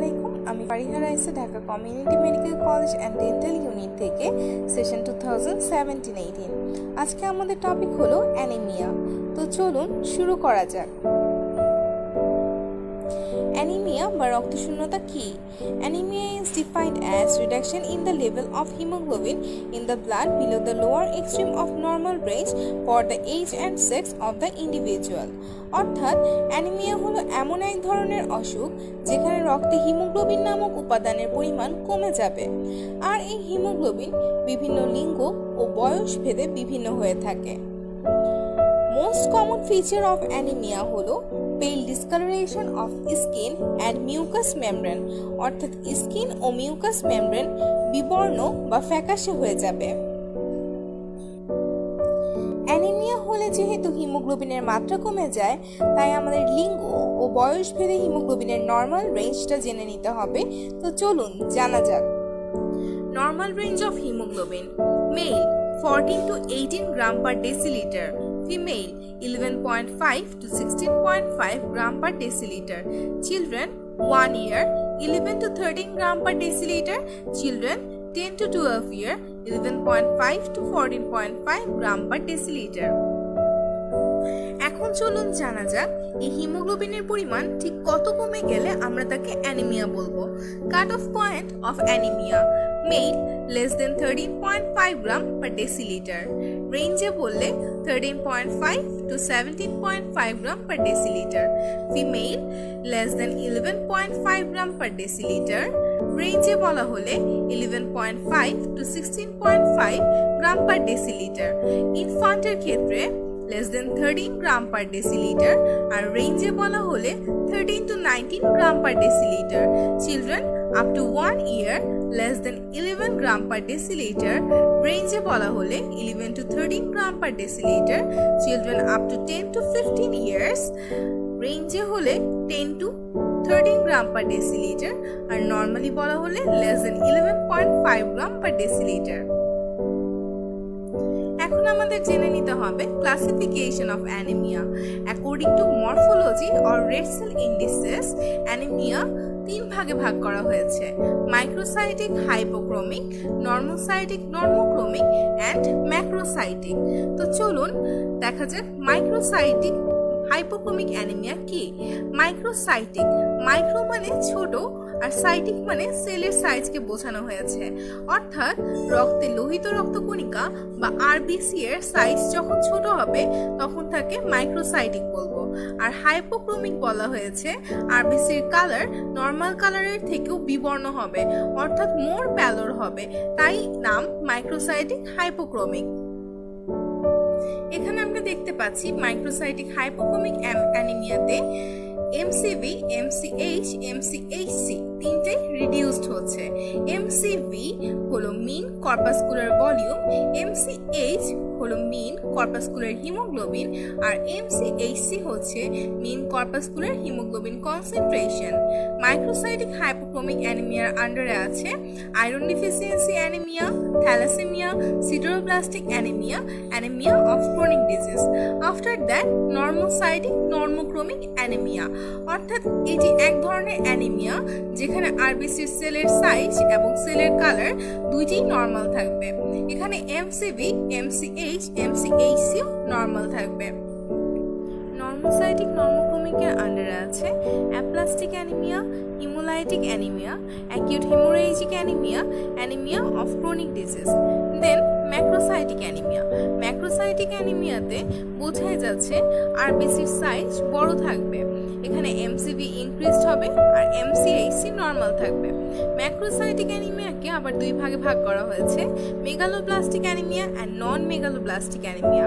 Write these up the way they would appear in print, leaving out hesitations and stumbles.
আলাইকুম, আমি Fariha Raisa Dhaka community medical college and dental unit থেকে সেশন 2017-18। আজকে আমাদের টপিক হলো অ্যানিমিয়া। তো চলুন শুরু করা যাক। অ্যানিমিয়া বা রক্তশূন্যতা কি? Anaemia is defined as reduction in the level of hemoglobin in the blood below the lower extreme of normal range for the age and sex of the individual. অর্থাৎ anaemia হলো এমন এক ধরনের অসুখ যেখানে রক্তে হিমোগ্লোবিন নামক উপাদানের পরিমাণ কমে যাবে, আর এই হিমোগ্লোবিন বিভিন্ন লিঙ্গ ও বয়স ভেদে বিভিন্ন হয়ে থাকে। Most common feature of anemia হলো pale discoloration of skin and mucous membrane, অর্থাৎ স্কিন ও মিউকাস মেমব্রেন বিবর্ণ বা ফ্যাকাশে হয়ে যাবে। অ্যানিমিয়া হলে যেহেতু হিমোগ্লোবিনের মাত্রা কমে যায়, তাই আমাদের লিঙ্গ ও বয়স ভেদে হিমোগ্লোবিনের নর্মাল রেঞ্জটা জেনে নিতে হবে। তো চলুন জানা যাক। Normal range of haemoglobin: male 14 to 18 gram per deciliter, female 11.5 to 16.5 gram per deciliter, children 1 year 11 to 13 gram per deciliter, children 10 to 12 year 11.5 to 14.5 gram per deciliter. এখন চলুন জানা যাক এই হিমোগ্লোবিনের পরিমাণ ঠিক কত কমে গেলে আমরা তাকে অ্যানিমিয়া বলবো। Cut off point of anaemia: male less than 13.5 gram per deciliter, রেঞ্জে বললে 13.5 to 17.5 gram per deciliter, female less than 11.5 gram per deciliter, রেঞ্জে বলা হলে 11.5 to 16.5 gram per deciliter, ইনফ্যান্টের ক্ষেত্রে less than 13 gram per deciliter আর রেঞ্জে বলা হলে 13 to 19 gram per deciliter, children up to 1 year less than 11 gram per deciliter, রেঞ্জে বলা হলে 11 to 13 gram per deciliter, children up to 10 to 15 years, রেঞ্জে হলে 10 to 13 gram per deciliter R normally বলা হলে less than 11.5 gram per deciliter। এখন আমাদের জেনে নিতে হবে classification of anaemia. According to morphology or red cell indices, anaemia তিন ভাগে ভাগ করা হয়েছে: microcytic hypochromic, normocytic নর্মোক্রোমিক and macrocytic. তো চলুন দেখা যাক মাইক্রোসাইটিক হাইপোক্রোমিক অ্যানিমিয়া কি। মাইক্রোসাইটিক, মাইক্রো মানে ছোট আর সাইটিক মানে সেলের সাইজকে বোঝানো হয়েছে, অর্থাৎ রক্তে লোহিত রক্তকণিকা বা আরবিসি এর সাইজ যখন ছোট হবে তখন তাকে মাইক্রোসাইটিক বলবো। আর হাইপোক্রোমিক বলা হয়েছে আরবিসির কালার নর্মাল কালারের থেকেও বিবর্ণ হবে, অর্থাৎ মোর প্যালোর হবে, তাই নাম মাইক্রোসাইটিক হাইপোক্রোমিক। এখানে আমরা দেখতে পাচ্ছি মাইক্রোসাইটিক হাইপোক্রোমিক অ্যানিমিয়াতে এমসিভি, এমসিএইচ, এমসিএইচসি তিনটাই রিডিউসড হচ্ছে। এমসিভি হলো মিন কর্পাসকুলার ভলিউম, এমসিএইচ হলো মিন কর্পাসকুলার হিমোগ্লোবিন আর এমসিএইচসি হচ্ছে mean corpuscular haemoglobin concentration. Microcytic hypochromic অ্যানিমিয়ার আন্ডারে আছে iron deficiency anaemia, thalassaemia, sideroblastic anaemia, anaemia of chronic disease. After that normocytic normochromic anaemia, অর্থাৎ এটি এক ধরনের অ্যানিমিয়া যেখানে আরবিসির সেলের সাইজ এবং সেলের কালার দুইটিই নর্মাল থাকবে। এখানে এমসিভি, এমসিএইচ, এমসিএইচসিও নর্মাল থাকবে। নর্মোসাইটিক নর্মোক্রোমিকের আন্ডারে আছে aplastic anaemia, haemolytic anaemia, acute haemorrhagic anaemia, anaemia of chronic disease. Then macrocytic anaemia. Macrocytic অ্যানিমিয়াতে বোঝাই যাচ্ছে আরবিসির সাইজ বড় থাকবে, এখানে এমসিভি ইনক্রিজড হবে আর এমসিএইচসি নর্মাল থাকবে। ম্যাক্রোসাইটিক অ্যানিমিয়াকে আবার দুই ভাগে ভাগ করা হয়েছে: megaloblastic anaemia and non megaloblastic anaemia.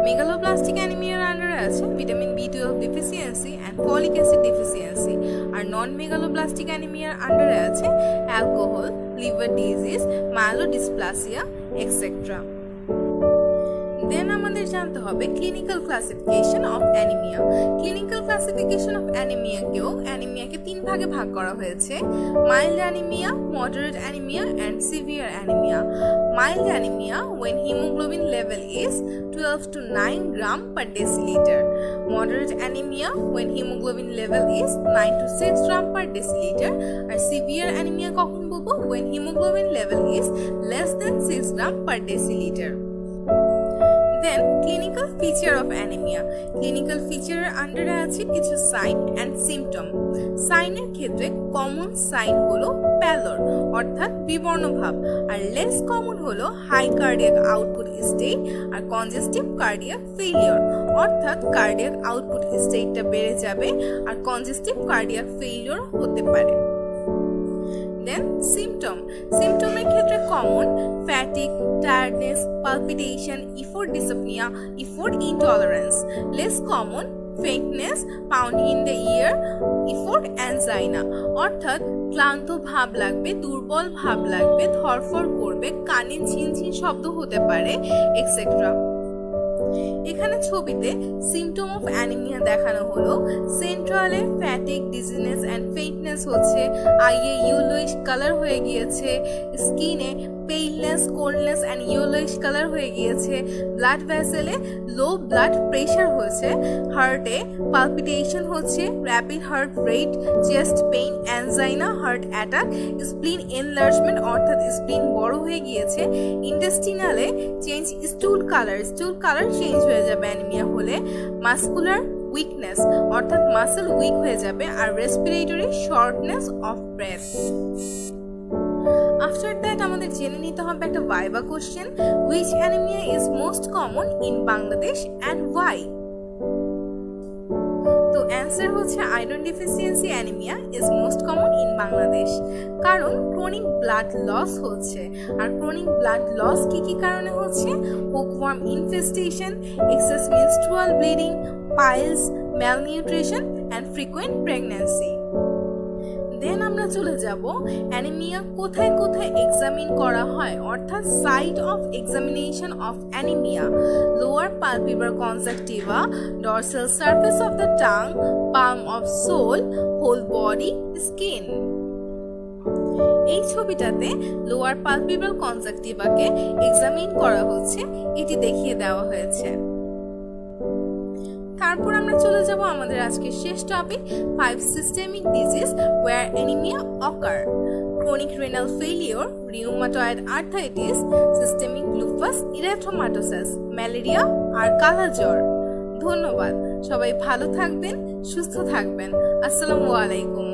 Megaloblastic অ্যানিমিয়ার আন্ডারে আছে vitamin B12 deficiency and folic acid deficiency, আর নন মেগালোব্লাস্টিক অ্যানিমিয়ার আন্ডারে আছে alcohol, liver disease, myelodysplasia etcetera. Then আমাদের জানতে হবে clinical classification of anaemia. Clinical classification of অ্যানিমিয়াকে 3 ভাগে ভাগ করা হয়েছে: mild anaemia, moderate anaemia and severe anaemia. Mild anaemia when hemoglobin level is 12 to 9 gram per deciliter. Moderate anemia when hemoglobin level is 9 to 6 gram per deciliter. R severe anaemia কখন বলবো? when hemoglobin level is less than 6 gram per deciliter. Then clinical feature of anemia. Clinical feature under আছে কিছু sign and symptom. সাইনের ক্ষেত্রে common sign হলো প্যালর অর্থাৎ বিবর্ণ ভাব, আর লেস কমন হলো হাই কার্ডিয়াক আউটপুট স্টেট আর কনজেস্টিভ কার্ডিয়াক ফেলিওর অর্থাৎ কার্ডিয়াক আউটপুট স্টেটটা বেড়ে যাবে আর কনজেস্টিভ কার্ডিয়াক ফেলিওর হতে পারে। দেন সিম্পটমের ক্ষেত্রে common fatigue, tiredness, palpitation, effort dyspnoea, effort intolerance. Less common faintness, pounding in the ear, effort angina অর্থাৎ ক্লান্ত ভাব লাগবে, দুর্বল ভাব লাগবে, ধরফর করবে, কানে ঝিনঝিন শব্দ হতে পারে এক্সেট্রা। এখানে ছবিতে সিম্পটম অফ অ্যানিমিয়া দেখানো হলো। সেন্ট্রালে ফ্যাটিক, ডিজিনেস এন্ড ফেইন্টনেস হচ্ছে, আইয়ে ইয়েলোইশ কালার হয়ে গিয়েছে, স্কিনে paleness, coldness and yellowish colour হয়ে গিয়েছে, ব্লাড ভেসেলে লো ব্লাড প্রেশার হচ্ছে, হার্টে পালপিটেশন হচ্ছে, rapid heart rate, chest pain, angina, heart attack, spleen enlargement অর্থাৎ স্প্লিন বড় হয়ে গিয়েছে, ইন্টেস্টিনালে চেঞ্জ স্টুল কালার চেঞ্জ হয়ে যাবে অ্যানিমিয়া হলে, মাসকুলার উইকনেস অর্থাৎ মাসল উইক হয়ে যাবে, আর respiratory shortness of breath. After that আমাদের জেনে নিতে হবে একটা viva question, which anaemia is most common in Bangladesh and why? তো অ্যান্সার হচ্ছে iron deficiency anaemia is most common in Bangladesh, কারণ ক্রনিক ব্লাড লস হচ্ছে। আর ক্রনিক ব্লাড লস কি কারণে হচ্ছে? Hookworm infestation, excess menstrual bleeding, piles, malnutrition and frequent pregnancy. Then আমরা চলে যাব অ্যানিমিয়া কোথায় কোথায় এক্সামিন করা হয়, অর্থাৎ site of examination of anaemia: lower palpebral conjunctiva, dorsal surface of the tongue, palm of sole, whole body, skin. এই ছবিটাতে লোয়ার পালপেব্রাল কনজাংটিভাকে এক্সামিন করা হচ্ছে, এটি দেখিয়ে দেওয়া হয়েছে। তারপর আমরা চলে যাব আমাদের আজকের শেষ topic, 5 systemic disease where anaemia occur: chronic renal failure, rheumatoid arthritis, systemic lupus erythematosus, malaria আর কালাজ্বর। ধন্যবাদ, সবাই ভালো থাকবেন, সুস্থ থাকবেন। আসসালামু আলাইকুম।